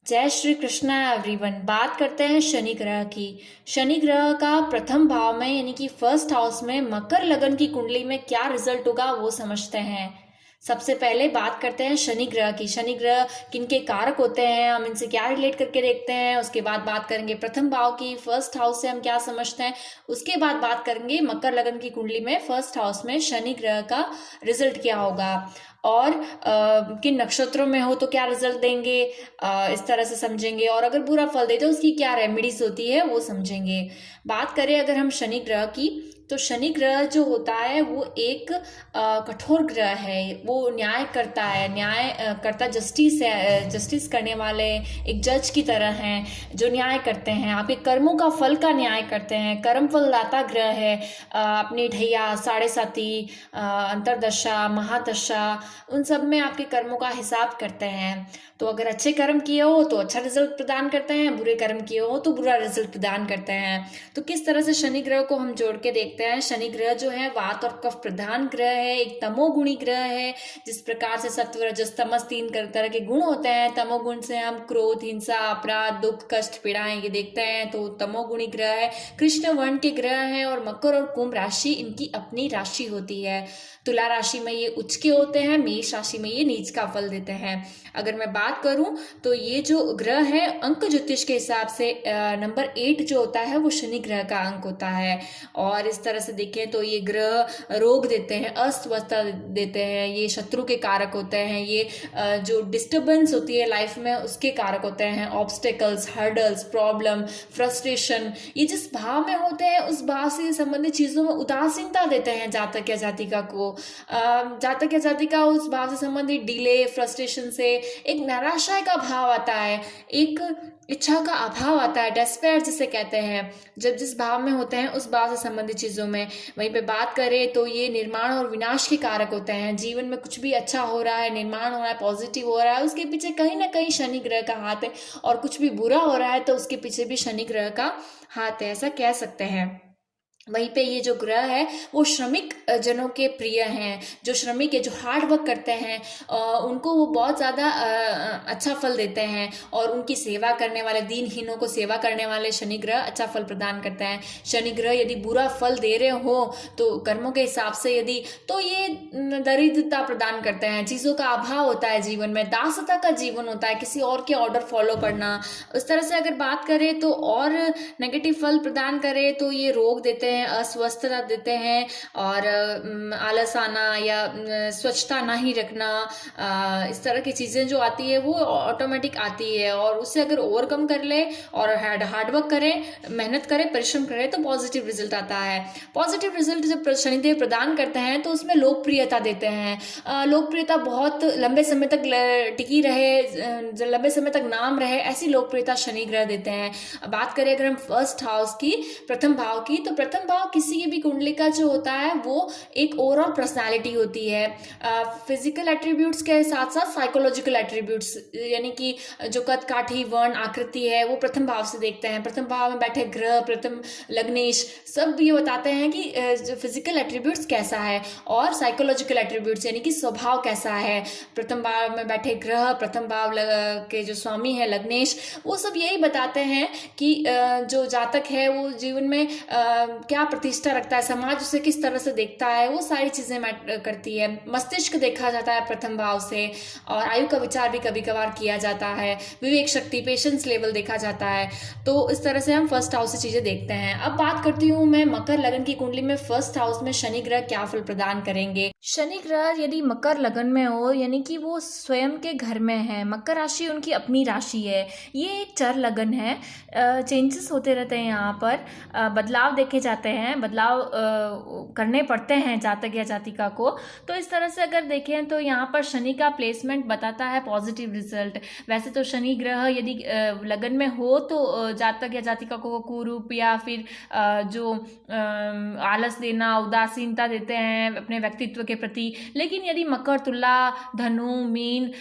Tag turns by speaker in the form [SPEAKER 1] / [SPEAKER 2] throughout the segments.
[SPEAKER 1] जय श्री कृष्णा एवरीवन। बात करते हैं शनि ग्रह की। शनि ग्रह का प्रथम भाव में यानी कि फर्स्ट हाउस में मकर लगन की कुंडली में क्या रिजल्ट होगा वो समझते हैं। सबसे पहले बात करते हैं शनि ग्रह की। शनि ग्रह किनके कारक होते हैं, हम इनसे क्या रिलेट करके देखते हैं। उसके बाद बात करेंगे प्रथम भाव की, फर्स्ट हाउस से हम क्या समझते हैं। उसके बाद बात करेंगे मकर लगन की कुंडली में फर्स्ट हाउस में शनि ग्रह का रिजल्ट क्या होगा और किन नक्षत्रों में हो तो क्या रिजल्ट देंगे, इस तरह से समझेंगे। और अगर बुरा फल दे तो उसकी क्या रेमेडीज होती है वो समझेंगे। बात करें अगर हम शनि ग्रह की, तो शनि ग्रह जो होता है वो एक कठोर ग्रह है। वो न्याय करता है, न्याय करता, जस्टिस है, जस्टिस करने वाले एक जज की तरह हैं जो न्याय करते हैं। आपके कर्मों का फल का न्याय करते हैं। कर्म फलदाता ग्रह है। अपनी ढैया, साढ़े साती, अंतरदशा, महादशा, उन सब में आपके कर्मों का हिसाब करते हैं। तो अगर अच्छे कर्म किए हो तो अच्छा रिजल्ट प्रदान करते हैं, बुरे कर्म किए हो तो बुरा रिजल्ट प्रदान करते हैं। तो किस तरह से शनि ग्रह को हम जोड़ के देखते हैं। शनि ग्रह जो है वात और कफ प्रधान ग्रह है, एक तमोगुणी ग्रह है। जिस प्रकार से सत्व रजस तमस तीन तरह के गुण होते हैं, तमोगुण से हम क्रोध, हिंसा, अपराध, दुख, कष्ट, पीड़ाएं ये देखते हैं, तो तमोगुणी ग्रह है। कृष्ण वर्ण के ग्रह हैं और मकर और कुंभ राशि इनकी अपनी राशि होती है। तुला राशि में ये उच्च के होते हैं, मेष राशि में ये नीच का फल देते हैं। अगर मैं बात करूं तो ये जो ग्रह है अंक ज्योतिष के हिसाब से नंबर 8 जो होता है वो शनि ग्रह का अंक होता है। और इस तरह से देखें तो ये ग्रह रोग देते हैं, अस्वस्थता देते हैं, ये शत्रु के कारक होते हैं, ये जो डिस्टर्बेंस होती है लाइफ में उसके कारक होते हैं। ऑब्स्टेकल्स, हर्डल्स, प्रॉब्लम, फ्रस्ट्रेशन, ये जिस भाव में होते हैं उस भाव से संबंधित चीजों में उदासीनता देते हैं जातक या जातिका को। जातक या जातिका उस भाव से संबंधित डिले, फ्रस्ट्रेशन से एक निराशा का भाव आता है, एक इच्छा का अभाव आता है, डेस्पेयर जिसे कहते हैं। जब जिस भाव में होते हैं उस भाव से संबंधित चीजों में। वहीं पे बात करें तो ये निर्माण और विनाश के कारक होते हैं। जीवन में कुछ भी अच्छा हो रहा है, निर्माण हो रहा है, पॉजिटिव हो रहा है, उसके पीछे कहीं ना कहीं शनि ग्रह का हाथ है। और कुछ भी बुरा हो रहा है तो उसके पीछे भी शनि ग्रह का हाथ है, ऐसा कह सकते हैं। वहीं पे ये जो ग्रह है वो श्रमिक जनों के प्रिय हैं। जो श्रमिक है, जो हार्ड वर्क करते हैं, उनको वो बहुत ज़्यादा अच्छा फल देते हैं। और उनकी सेवा करने वाले, दीनहीनों को सेवा करने वाले शनि ग्रह अच्छा फल प्रदान करते हैं। शनि ग्रह यदि बुरा फल दे रहे हो तो कर्मों के हिसाब से यदि, तो ये दरिद्रता प्रदान करते हैं, चीज़ों का अभाव होता है जीवन में, दासता का जीवन होता है, किसी और के ऑर्डर फॉलो करना। उस तरह से अगर बात करें तो और नेगेटिव फल प्रदान करें तो ये रोग देते हैं, अस्वस्थता देते हैं, और आलस आना या स्वच्छता नहीं रखना, इस तरह की चीज़ें जो आती है वो ऑटोमेटिक आती है। और उससे अगर ओवरकम कर ले और हार्डवर्क करें, मेहनत करें, परिश्रम करें तो पॉजिटिव रिजल्ट आता है। पॉजिटिव रिजल्ट जब शनिदेव प्रदान करते हैं तो उसमें लोकप्रियता देते हैं। लोकप्रियता बहुत लंबे समय तक टिकी रहे, लंबे समय तक नाम रहे, ऐसी लोकप्रियता शनि ग्रह देते हैं। बात करें अगर हम फर्स्ट हाउस की, प्रथम भाव की, तो प्रथम भाव किसी भी कुंडली का जो होता है वो एक ओवरऑल पर्सनालिटी होती है। फिजिकल एट्रीब्यूट्स के साथ साथ साइकोलॉजिकल एट्रीब्यूट्स, यानी कि जो कद काठी, वर्ण, आकृति है वो प्रथम भाव से देखते हैं। प्रथम भाव में बैठे ग्रह, प्रथम लग्नेश, सब ये बताते हैं कि जो फिजिकल एट्रीब्यूट्स कैसा है और साइकोलॉजिकल एट्रीब्यूट्स यानी कि स्वभाव कैसा है। प्रथम भाव में बैठे ग्रह, प्रथम भाव के जो स्वामी है लग्नेश, वो सब यही बताते हैं कि जो जातक है वो जीवन में क्या प्रतिष्ठा रखता है, समाज उसे किस तरह से देखता है, वो सारी चीजें मैटर करती है। मस्तिष्क देखा जाता है प्रथम भाव से, और आयु का विचार भी कभी कभार किया जाता है। विवेक शक्ति, पेशेंस लेवल देखा जाता है। तो इस तरह से हम फर्स्ट हाउस से चीजें देखते हैं। अब बात करती हूँ मैं मकर लगन की कुंडली में फर्स्ट हाउस में शनि ग्रह क्या फल प्रदान करेंगे। शनि ग्रह यदि मकर लगन में हो यानी कि वो स्वयं के घर में है, मकर राशि उनकी अपनी राशि है, ये एक चर लगन है। चेंजेस होते रहते हैं यहाँ पर, बदलाव देखे जाते हैं, बदलाव करने पड़ते हैं जातक या जातिका को। तो इस तरह से अगर देखें तो यहाँ पर शनि का प्लेसमेंट बताता है पॉजिटिव रिजल्ट। वैसे तो शनि ग्रह यदि लगन में हो तो जातक या जातिका को कुरूप या फिर जो आलस देना, उदासीनता देते हैं अपने व्यक्तित्व के प्रति। लेकिन यदि मकर, तुला, धनु, मीन,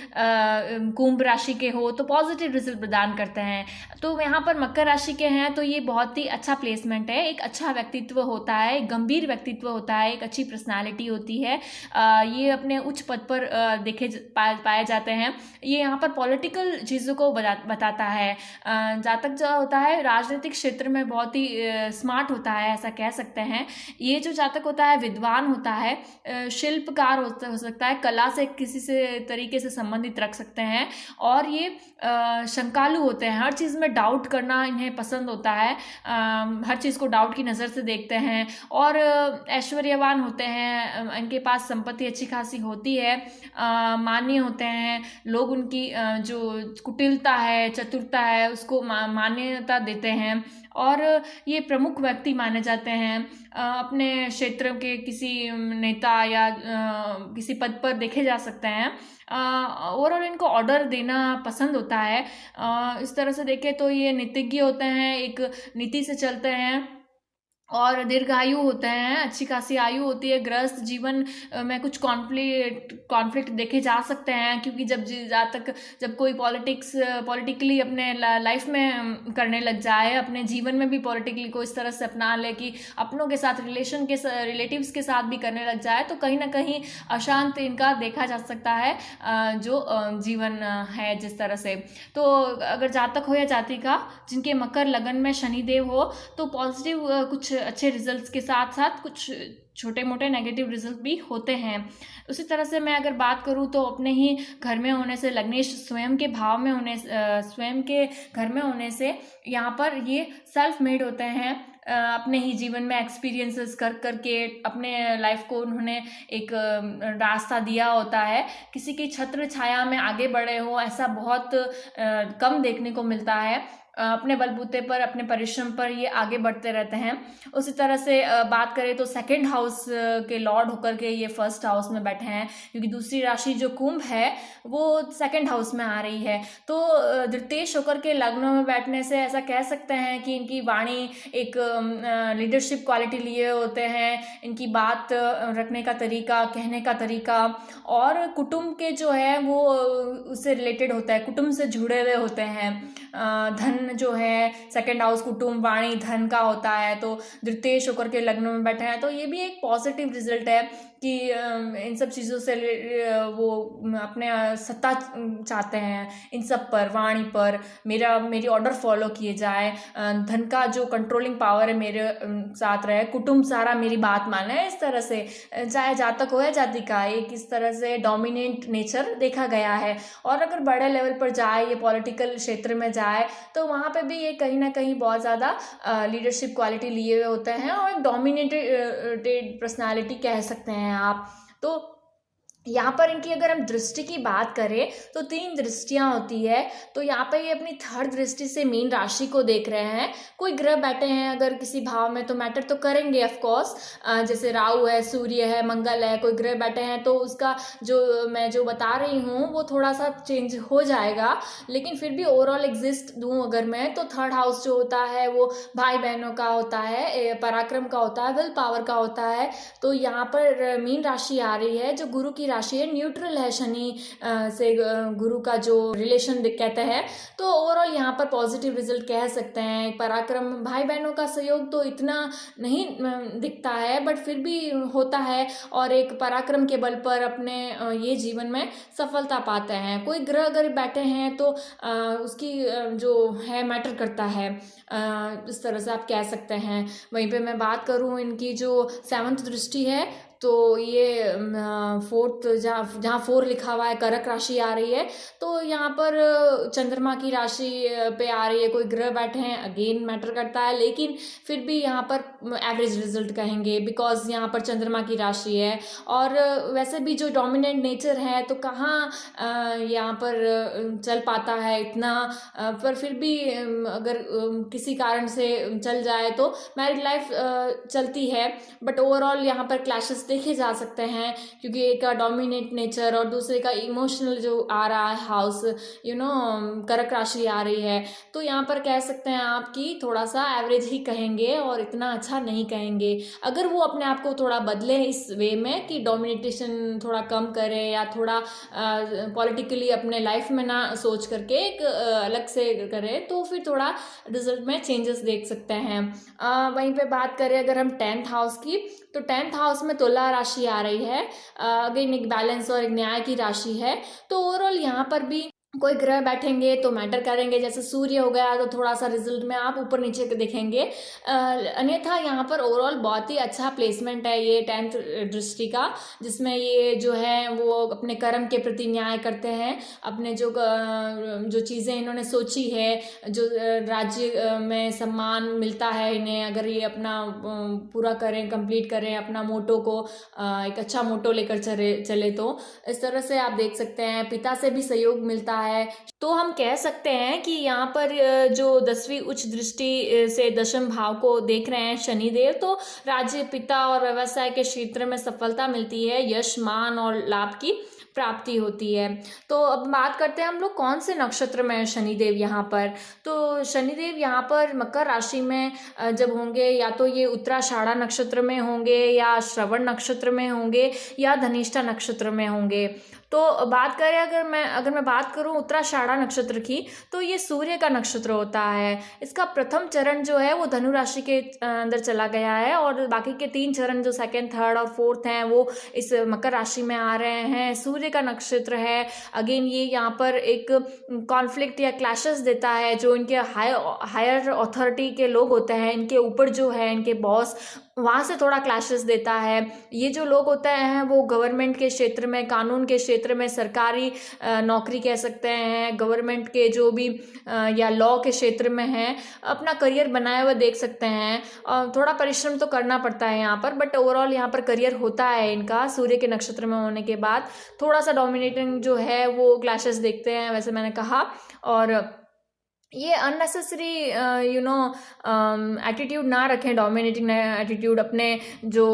[SPEAKER 1] कुंभ राशि के हो तो पॉजिटिव रिजल्ट प्रदान करते हैं। तो यहाँ पर मकर राशि के हैं तो ये बहुत ही अच्छा प्लेसमेंट है, एक अच्छा व्यक्तित्व होता है, एक गंभीर व्यक्तित्व होता है, एक अच्छी पर्सनालिटी होती है। ये अपने उच्च पद पर पाए जाते हैं। ये यहाँ पर पॉलिटिकल चीज़ों को बताता है। जातक जो होता है राजनीतिक क्षेत्र में बहुत ही स्मार्ट होता है, ऐसा कह सकते हैं। ये जो जातक होता है विद्वान होता है, शिल्पकार हो सकता है, कला से किसी से तरीके से संबंधित रख सकते हैं। और ये शंकालु होते हैं, हर चीज़ में डाउट करना इन्हें पसंद होता है, हर चीज़ को डाउट की नज़र से देखते हैं। और ऐश्वर्यवान होते हैं, इनके पास संपत्ति अच्छी खासी होती है, मान्य होते हैं, लोग उनकी जो कुटिलता है, चतुरता है, उसको मान्यता देते हैं। और ये प्रमुख व्यक्ति माने जाते हैं, अपने क्षेत्र के किसी नेता या किसी पद पर देखे जा सकते हैं। ओवरऑल इनको ऑर्डर देना पसंद होता है। इस तरह से देखें तो ये नीतिज्ञ होते हैं, एक नीति से चलते हैं और दीर्घायु होते हैं, अच्छी खासी आयु होती है। गृहस्थ जीवन में कुछ कॉन्फ्लिक्ट देखे जा सकते हैं, क्योंकि जब कोई पॉलिटिकली अपने लाइफ में करने लग जाए, अपने जीवन में भी पॉलिटिकली को इस तरह से अपना ले कि अपनों के साथ रिलेटिव्स के साथ भी करने लग जाए, तो कहीं ना कहीं अशांत इनका देखा जा सकता है जो जीवन है जिस तरह से। तो अगर जातक हो या जातिका जिनके मकर लगन में शनिदेव हो, तो पॉजिटिव कुछ अच्छे रिजल्ट्स के साथ साथ कुछ छोटे मोटे नेगेटिव रिजल्ट भी होते हैं। उसी तरह से मैं अगर बात करूं तो अपने ही घर में होने से, लग्नेश स्वयं के घर में होने से यहाँ पर ये सेल्फ मेड होते हैं। अपने ही जीवन में एक्सपीरियंसेस करके अपने लाइफ को उन्होंने एक रास्ता दिया होता है। किसी की छत्र छाया में आगे बढ़े हो ऐसा बहुत कम देखने को मिलता है। अपने बलबूते पर, अपने परिश्रम पर ये आगे बढ़ते रहते हैं। उसी तरह से बात करें तो सेकंड हाउस के लॉर्ड होकर के ये फर्स्ट हाउस में बैठे हैं, क्योंकि दूसरी राशि जो कुंभ है वो सेकंड हाउस में आ रही है। तो द्वितेश होकर के लग्नों में बैठने से ऐसा कह सकते हैं कि इनकी वाणी एक लीडरशिप क्वालिटी लिए होते हैं, इनकी बात रखने का तरीका, कहने का तरीका, और कुटुंब के जो है वो उससे रिलेटेड होता है, कुटुंब से जुड़े हुए होते हैं। धन जो है सेकंड हाउस कुटुंब, वाणी, धन का होता है। तो द्वितेश होकर के लग्न में बैठे हैं, तो ये भी एक पॉजिटिव रिजल्ट है कि इन सब चीज़ों से वो अपने सत्ता चाहते हैं, इन सब पर, वाणी पर मेरी ऑर्डर फॉलो किए जाए, धन का जो कंट्रोलिंग पावर है मेरे साथ रहे, कुटुंब सारा मेरी बात माने। इस तरह से चाहे जातक हो या जातिका, एक इस तरह से डोमिनेंट नेचर देखा गया है। और अगर बड़े लेवल पर जाए, ये पॉलिटिकल क्षेत्र में जाए, तो वहाँ पे भी ये कहीं ना कहीं बहुत ज़्यादा लीडरशिप क्वालिटी लिए हुए होते हैं और एक डोमिनेटेड पर्सनालिटी कह सकते हैं आप। तो यहाँ पर इनकी अगर हम दृष्टि की बात करें तो 3 दृष्टियाँ होती है। तो यहाँ पे ये अपनी 3rd दृष्टि से मीन राशि को देख रहे हैं। कोई ग्रह बैठे हैं अगर किसी भाव में तो मैटर तो करेंगे ऑफ कोर्स, जैसे राहु है, सूर्य है, मंगल है, कोई ग्रह बैठे हैं तो उसका जो मैं जो बता रही हूँ वो थोड़ा सा चेंज हो जाएगा। लेकिन फिर भी ओवरऑल एग्जिस्ट दूँ अगर मैं, तो 3rd हाउस जो होता है वो भाई बहनों का होता है, पराक्रम का होता है, विल पावर का होता है। तो यहाँ पर मीन राशि आ रही है जो गुरु की राशि है, न्यूट्रल है शनि से गुरु का जो रिलेशन कहते हैं। तो ओवरऑल यहाँ पर पॉजिटिव रिजल्ट कह सकते हैं। पराक्रम, भाई बहनों का सहयोग तो इतना नहीं दिखता है बट फिर भी होता है, और एक पराक्रम के बल पर अपने ये जीवन में सफलता पाते हैं। कोई ग्रह अगर बैठे हैं तो उसकी जो है मैटर करता है, इस तरह से आप कह सकते हैं। वहीं पे मैं बात करूँ इनकी जो 7th दृष्टि है, तो ये 4th जहाँ 4 लिखा हुआ है, कर्क राशि आ रही है। तो यहाँ पर चंद्रमा की राशि पे आ रही है, कोई ग्रह बैठे हैं, अगेन मैटर करता है, लेकिन फिर भी यहाँ पर एवरेज रिजल्ट कहेंगे बिकॉज यहाँ पर चंद्रमा की राशि है। और वैसे भी जो डोमिनेंट नेचर है तो कहाँ यहाँ पर चल पाता है इतना, पर फिर भी अगर किसी कारण से चल जाए तो मैरिड लाइफ चलती है। बट ओवरऑल यहाँ पर क्लैशेस देखे जा सकते हैं, क्योंकि एक का डोमिनेट नेचर और दूसरे का इमोशनल जो आ रहा है हाउस, कर्क राशि आ रही है, तो यहाँ पर कह सकते हैं आप कि थोड़ा सा एवरेज ही कहेंगे और इतना अच्छा नहीं कहेंगे। अगर वो अपने आप को थोड़ा बदले इस वे में कि डोमिनेटेशन थोड़ा कम करे या थोड़ा पॉलिटिकली अपने लाइफ में ना सोच करके एक अलग से करे, तो फिर थोड़ा रिजल्ट में चेंजेस देख सकते हैं। वहीं पे बात करें अगर हम 10th हाउस की, तो 10th हाउस में तुला राशि आ रही है। अगेन एक बैलेंस और एक न्याय की राशि है, तो ओवरऑल यहाँ पर भी कोई ग्रह बैठेंगे तो मैटर करेंगे। जैसे सूर्य हो गया तो थोड़ा सा रिजल्ट में आप ऊपर नीचे के देखेंगे, अन्यथा यहाँ पर ओवरऑल बहुत ही अच्छा प्लेसमेंट है ये 10th दृष्टि का, जिसमें ये जो है वो अपने कर्म के प्रति न्याय करते हैं। अपने जो चीज़ें इन्होंने सोची है, जो राज्य में सम्मान मिलता है इन्हें, अगर ये अपना पूरा करें, कंप्लीट करें अपना मोटो को, एक अच्छा मोटो लेकर चले तो इस तरह से आप देख सकते हैं। पिता से भी सहयोग मिलता है, तो हम कह सकते हैं कि यहाँ पर जो 10वीं उच्च दृष्टि से दशम भाव को देख रहे हैं शनिदेव, तो राज्य, पिता और व्यवसाय के क्षेत्र में सफलता मिलती है, यश, मान और लाभ की प्राप्ति होती है। तो अब बात करते हैं हम लोग कौन से नक्षत्र में है शनिदेव यहाँ पर। तो शनिदेव यहाँ पर मकर राशि में जब होंगे, या तो ये उत्तराषाढ़ा नक्षत्र में होंगे, या श्रवण नक्षत्र में होंगे, या धनिष्ठा नक्षत्र में होंगे। तो बात करें अगर मैं बात करूं उत्तराषाढ़ा नक्षत्र की, तो ये सूर्य का नक्षत्र होता है। इसका प्रथम चरण जो है वो धनु राशि के अंदर चला गया है, और बाकी के 3 चरण जो 2nd, 3rd और 4th हैं वो इस मकर राशि में आ रहे हैं। सूर्य का नक्षत्र है। अगेन ये यहाँ पर एक कॉन्फ्लिक्ट या क्लैशेस देता है। जो इनके हायर अथॉरिटी के लोग होते हैं, इनके ऊपर जो है इनके बॉस, वहाँ से थोड़ा क्लैशेस देता है। ये जो लोग होते हैं वो गवर्नमेंट के क्षेत्र में, कानून के क्षेत्र में, सरकारी नौकरी कह सकते हैं, गवर्नमेंट के जो भी या लॉ के क्षेत्र में हैं, अपना करियर बनाए हुए देख सकते हैं। थोड़ा परिश्रम तो करना पड़ता है यहाँ पर, बट ओवरऑल यहाँ पर करियर होता है इनका। सूर्य के नक्षत्र में होने के बाद थोड़ा सा डोमिनेटिंग जो है वो क्लैशेस देखते हैं, वैसे मैंने कहा। और ये अननेसेसरी एटीट्यूड ना रखें, डोमिनेटिंग एटीट्यूड अपने जो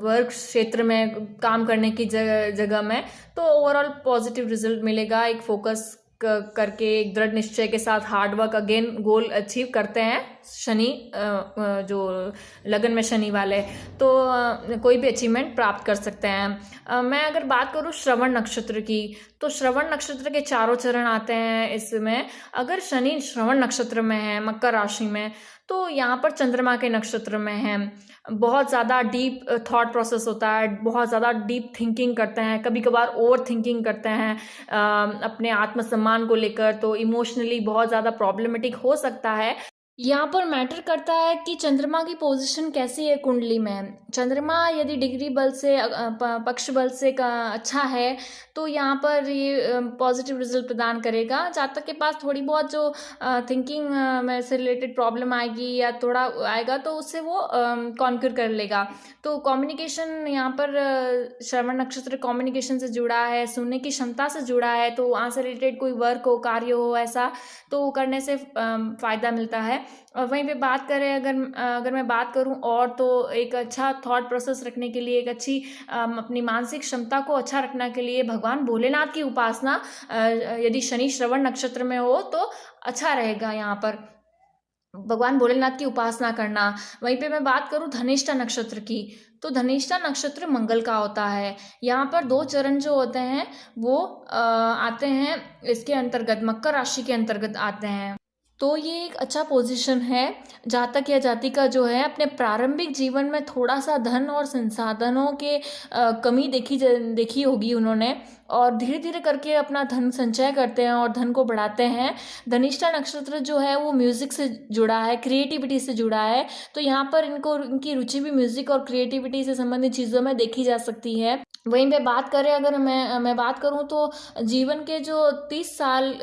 [SPEAKER 1] वर्क क्षेत्र में काम करने की जगह में, तो ओवरऑल पॉजिटिव रिजल्ट मिलेगा। एक फोकस करके, एक दृढ़ निश्चय के साथ हार्डवर्क, अगेन गोल अचीव करते हैं शनि, जो लगन में शनि वाले, तो कोई भी अचीवमेंट प्राप्त कर सकते हैं। मैं अगर बात करूँ श्रवण नक्षत्र की, तो श्रवण नक्षत्र के 4 चरण आते हैं इसमें। अगर शनि श्रवण नक्षत्र में है, मकर राशि में, तो यहाँ पर चंद्रमा के नक्षत्र में है। बहुत ज़्यादा डीप थॉट प्रोसेस होता है, बहुत ज़्यादा डीप थिंकिंग करते हैं, कभी कभार ओवर थिंकिंग करते हैं अपने आत्मसम्मान को लेकर, तो इमोशनली बहुत ज़्यादा प्रॉब्लमेटिक हो सकता है। यहाँ पर मैटर करता है कि चंद्रमा की पोजीशन कैसी है कुंडली में। चंद्रमा यदि डिग्री बल से, पक्ष बल से अच्छा है, तो यहाँ पर ये पॉजिटिव रिजल्ट प्रदान करेगा। जातक के पास थोड़ी बहुत जो थिंकिंग में से रिलेटेड प्रॉब्लम आएगी या थोड़ा आएगा, तो उससे वो कॉन्क्यूर कर लेगा। तो कम्युनिकेशन यहाँ पर श्रवण नक्षत्र कम्युनिकेशन से जुड़ा है, सुनने की क्षमता से जुड़ा है, तो वहाँ से रिलेटेड कोई वर्क हो, कार्य हो ऐसा, तो करने से फ़ायदा मिलता है। और वहीं पे बात करें, अगर मैं बात करूं और, तो एक अच्छा थॉट प्रोसेस रखने के लिए, एक अच्छी अपनी मानसिक क्षमता को अच्छा रखने के लिए भगवान भोलेनाथ की उपासना यदि शनि श्रवण नक्षत्र में हो तो अच्छा रहेगा। यहाँ पर भगवान भोलेनाथ की उपासना करना। वहीं पे मैं बात करूं धनिष्ठा नक्षत्र की, तो धनिष्ठा नक्षत्र मंगल का होता है। यहाँ पर 2 चरण जो होते हैं वो आते हैं इसके अंतर्गत, मकर राशि के अंतर्गत आते हैं। तो ये एक अच्छा पोजीशन है। जातक या जातिका जो है अपने प्रारंभिक जीवन में थोड़ा सा धन और संसाधनों के कमी देखी होगी उन्होंने, और धीरे धीरे करके अपना धन संचय करते हैं और धन को बढ़ाते हैं। धनिष्ठा नक्षत्र जो है वो म्यूज़िक से जुड़ा है, क्रिएटिविटी से जुड़ा है, तो यहाँ पर इनकी रुचि भी म्यूज़िक और क्रिएटिविटी से संबंधित चीज़ों में देखी जा सकती है। वहीं पे बात करें, अगर मैं बात करूं तो जीवन के जो 30 साल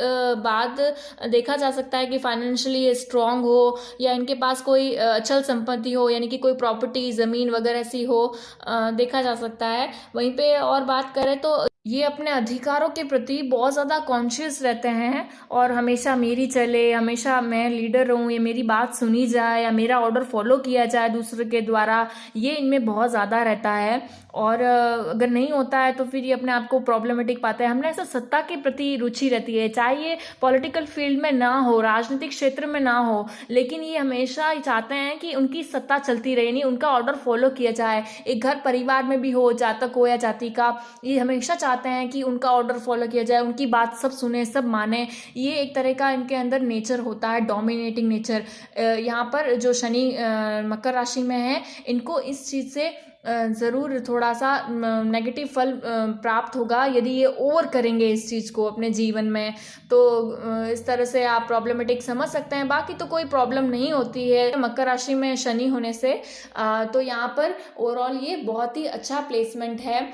[SPEAKER 1] बाद देखा जा सकता है कि फाइनेंशियली स्ट्रांग हो, या इनके पास कोई अचल संपत्ति हो, यानी कि कोई प्रॉपर्टी, ज़मीन वगैरह ऐसी हो, देखा जा सकता है। वहीं पे और बात करें तो ये अपने अधिकारों के प्रति बहुत ज़्यादा कॉन्शियस रहते हैं और हमेशा मेरी चले, हमेशा मैं लीडर रहूँ, या मेरी बात सुनी जाए, या मेरा ऑर्डर फॉलो किया जाए दूसरे के द्वारा, ये इनमें बहुत ज़्यादा रहता है। और अगर नहीं होता है तो फिर ये अपने आप को प्रॉब्लमेटिक पाते हैं। हमने ऐसा सत्ता के प्रति रुचि रहती है, चाहे ये पॉलिटिकल फील्ड में ना हो, राजनीतिक क्षेत्र में ना हो, लेकिन ये हमेशा ही चाहते हैं कि उनकी सत्ता चलती रहे, नहीं उनका ऑर्डर फॉलो किया जाए। एक घर परिवार में भी हो, जातक हो या जाति का, ये हमेशा चाहते हैं कि उनका ऑर्डर फॉलो किया जाए, उनकी बात सब सुने, सब माने। ये एक तरह का इनके अंदर नेचर होता है, डोमिनेटिंग नेचर। यहाँ पर जो शनि मकर राशि में है, इनको इस चीज़ से ज़रूर थोड़ा सा नेगेटिव फल प्राप्त होगा यदि ये ओवर करेंगे इस चीज़ को अपने जीवन में। तो इस तरह से आप प्रॉब्लमेटिक समझ सकते हैं। बाकी तो कोई प्रॉब्लम नहीं होती है मकर राशि में शनि होने से। तो यहाँ पर ओवरऑल ये बहुत ही अच्छा प्लेसमेंट है।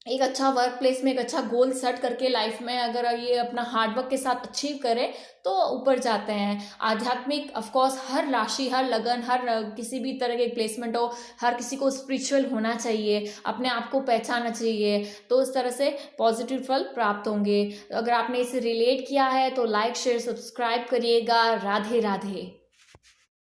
[SPEAKER 1] एक अच्छा वर्क प्लेस में एक अच्छा गोल सेट करके लाइफ में अगर ये अपना हार्डवर्क के साथ अचीव करें तो ऊपर जाते हैं। आध्यात्मिक ऑफ कोर्स हर राशि, हर लगन, हर किसी भी तरह के प्लेसमेंट हो, हर किसी को स्पिरिचुअल होना चाहिए, अपने आप को पहचानना चाहिए, तो इस तरह से पॉजिटिव फल प्राप्त होंगे। अगर आपने इसे रिलेट किया है तो लाइक शेयर सब्सक्राइब करिएगा। राधे राधे।